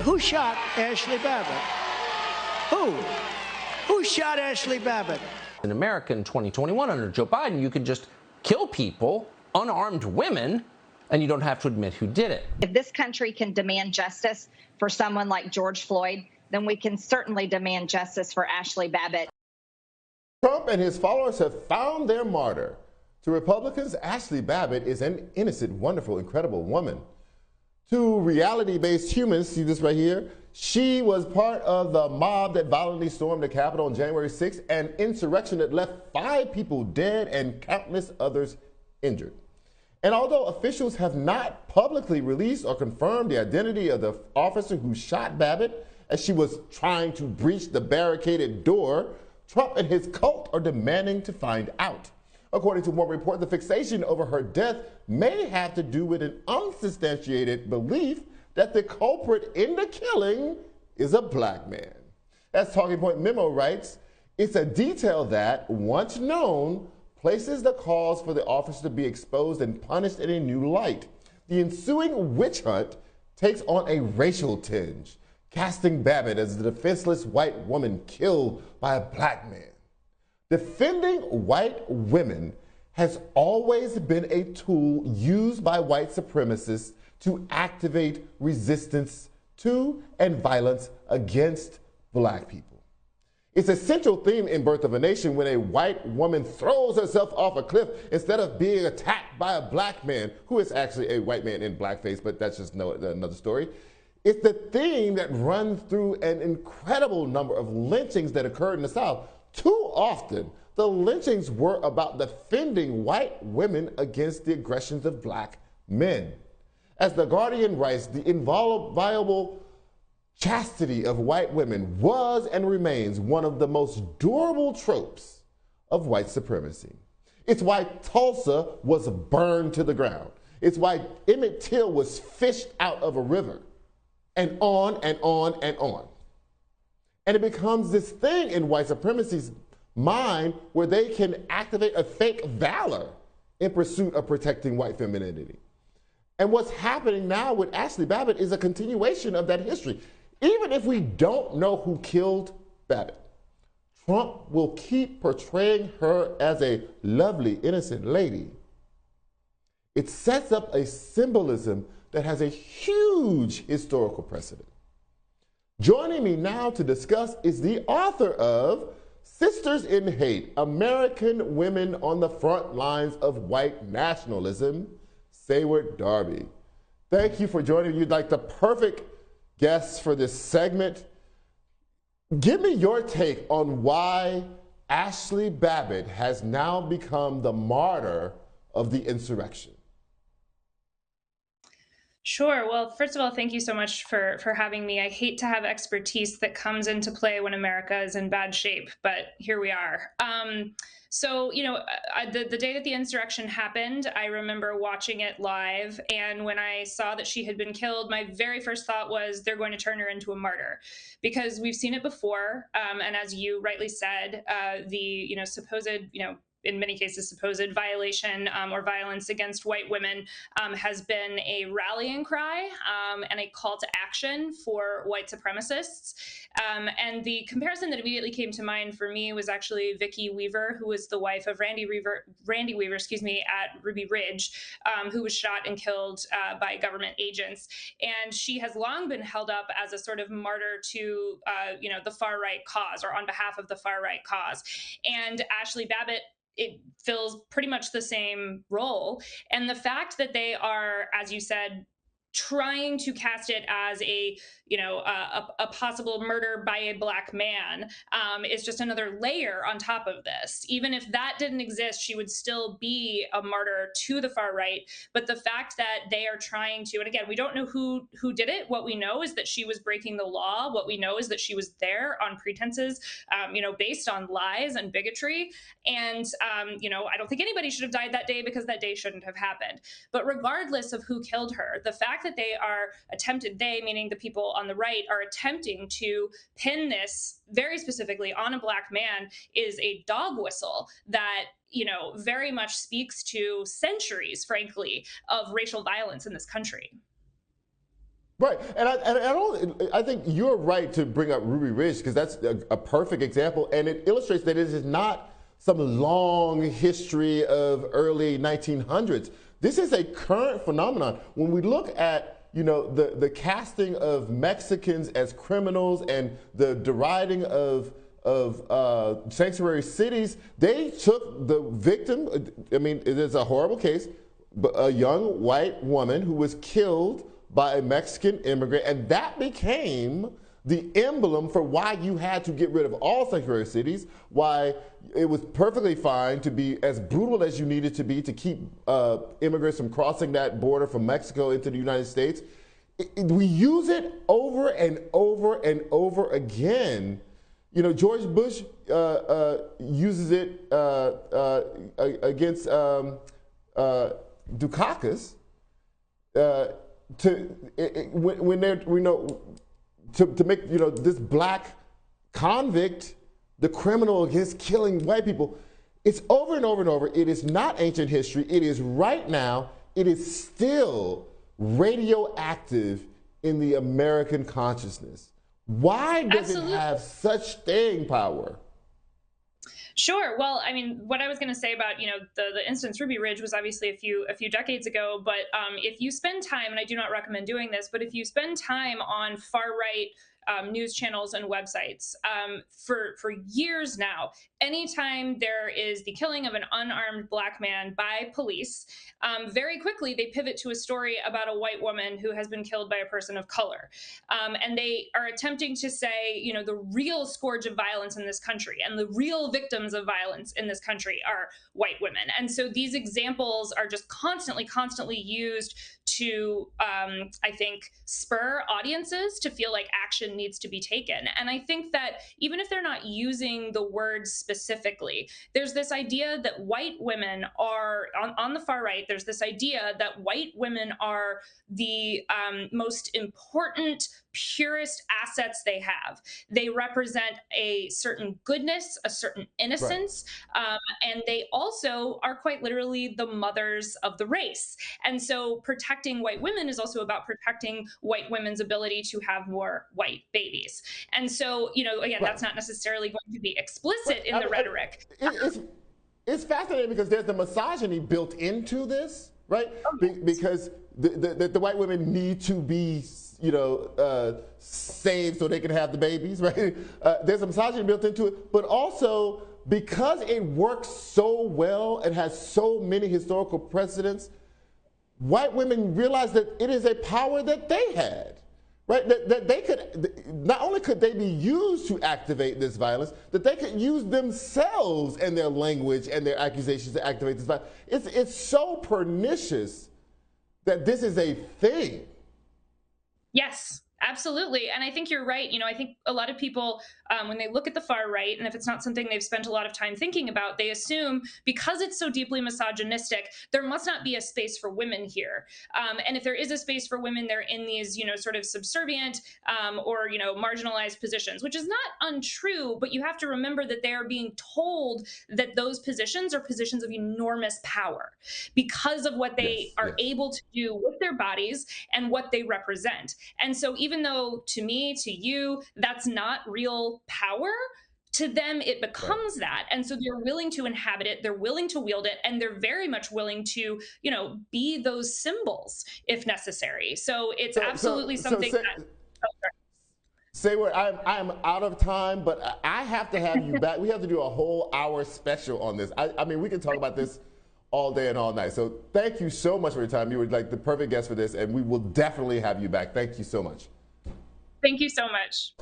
Who shot Ashley Babbitt? Who? Who shot Ashley Babbitt? In America in 2021 under Joe Biden, you could just kill people, unarmed women, and you don't have to admit who did it. If this country can demand justice for someone like George Floyd, then we can certainly demand justice for Ashley Babbitt. Trump and his followers have found their martyr. To Republicans, Ashley Babbitt is an innocent, wonderful, incredible woman. To reality-based humans, see this right here, she was part of the mob that violently stormed the Capitol on January 6th, an insurrection that left 5 people dead and countless others injured. And although officials have not publicly released or confirmed the identity of the officer who shot Babbitt as she was trying to breach the barricaded door, Trump and his cult are demanding to find out. According to one report, the fixation over her death may have to do with an unsubstantiated belief that the culprit in the killing is a black man. As Talking Point Memo writes, it's a detail that, once known, places the cause for the officer to be exposed and punished in a new light. The ensuing witch hunt takes on a racial tinge, casting Babbitt as the defenseless white woman killed by a black man. Defending white women has always been a tool used by white supremacists to activate resistance to and violence against black people. It's a central theme in Birth of a Nation when a white woman throws herself off a cliff instead of being attacked by a black man, who is actually a white man in blackface, but that's just another story. It's the theme that runs through an incredible number of lynchings that occurred in the South. Too often, the lynchings were about defending white women against the aggressions of black men. As The Guardian writes, the inviolable chastity of white women was and remains one of the most durable tropes of white supremacy. It's why Tulsa was burned to the ground. It's why Emmett Till was fished out of a river, and on and on and on. And it becomes this thing in white supremacy's mind where they can activate a fake valor in pursuit of protecting white femininity. And what's happening now with Ashley Babbitt is a continuation of that history. Even if we don't know who killed Babbitt, Trump will keep portraying her as a lovely, innocent lady. It sets up a symbolism that has a huge historical precedent. Joining me now to discuss is the author of Sisters in Hate, American Women on the Front Lines of White Nationalism, Seyward Darby. Thank you for joining me. You're like the perfect guest for this segment. Give me your take on why Ashley Babbitt has now become the martyr of the insurrection. Sure. Well, first of all, thank you so much for having me. I hate to have expertise that comes into play when America is in bad shape, but here we are. So, you know, the day that the insurrection happened, I remember watching it live. And when I saw that she had been killed, my very first thought was they're going to turn her into a martyr, because we've seen it before. And as you rightly said, the, supposed, in many cases, supposed violation or violence against white women has been a rallying cry and a call to action for white supremacists. And the comparison that immediately came to mind for me was actually Vicki Weaver, who was the wife of Randy Weaver, at Ruby Ridge, who was shot and killed by government agents. And she has long been held up as a sort of martyr to, the far right cause, or on behalf of the far right cause. And Ashley Babbitt, it fills pretty much the same role. And the fact that they are, as you said, trying to cast it as a possible murder by a black man is just another layer on top of this. Even if that didn't exist, she would still be a martyr to the far right. But the fact that they are trying to, and again, we don't know who did it. What we know is that she was breaking the law. What we know is that she was there on pretenses, based on lies and bigotry. And, I don't think anybody should have died that day, because that day shouldn't have happened. But regardless of who killed her, the fact that they are they, meaning the people on the right, are attempting to pin this very specifically on a black man is a dog whistle that, very much speaks to centuries, frankly, of racial violence in this country. Right, and I think you're right to bring up Ruby Ridge, because that's a perfect example, and it illustrates that it is not some long history of early 1900s. This is a current phenomenon. When we look at, you know, the casting of Mexicans as criminals and the deriding of sanctuary cities, they took the victim. I mean, it is a horrible case, but a young white woman who was killed by a Mexican immigrant, and that became the emblem for why you had to get rid of all sanctuary cities, why it was perfectly fine to be as brutal as you needed to be to keep immigrants from crossing that border from Mexico into the United States. We use it over and over and over again. You know, George Bush uses it against Dukakis when they're, you know, to make, you know, this black convict the criminal against killing white people. It's over and over and over. It is not ancient history. It is right now. It is still radioactive in the American consciousness. Why does Absolutely. it have such staying power? Sure. Well, I mean, what I was going to say about, you know, the instance Ruby Ridge was obviously a few decades ago. But if you spend time, and I do not recommend doing this, but if you spend time on far right news channels and websites for years now, anytime there is the killing of an unarmed black man by police, very quickly they pivot to a story about a white woman who has been killed by a person of color. And they are attempting to say, you know, the real scourge of violence in this country and the real victims of violence in this country are white women. And so these examples are just constantly used to, I think, spur audiences to feel like action needs to be taken. And I think that even if they're not using the word specifically, there's this idea that white women are, on the far right, there's this idea that white women are the most important, purest assets they have. They represent a certain goodness, a certain innocence, right. And they also are quite literally the mothers of the race. And so protecting white women is also about protecting white women's ability to have more white babies. And so, you know, again, right. That's not necessarily going to be explicit in the rhetoric. It's fascinating because there's the misogyny built into this, right? Because the white women need to be, you know, saved so they can have the babies, right? There's a misogyny built into it, but also because it works so well and has so many historical precedents, white women realize that it is a power that they had, right? That they could, not only could they be used to activate this violence, that they could use themselves and their language and their accusations to activate this violence. It's so pernicious that this is a thing. Yes, absolutely. And I think you're right. You know, I think a lot of people, when they look at the far right, and if it's not something they've spent a lot of time thinking about, they assume because it's so deeply misogynistic, there must not be a space for women here. And if there is a space for women, they're in these, you know, sort of subservient or, you know, marginalized positions, which is not untrue, but you have to remember that they are being told that those positions are positions of enormous power because of what they are able to do with their bodies and what they represent. And so even though to me, to you, that's not real power, to them it becomes that. And so they're willing to inhabit it, they're willing to wield it, and they're very much willing to, you know, be those symbols if necessary. So it's absolutely something that... Seyward, I'm out of time, but I have to have you back. We have to do a whole hour special on this. I mean, we can talk about this all day and all night. So thank you so much for your time. You were like the perfect guest for this, and we will definitely have you back. Thank you so much. Thank you so much.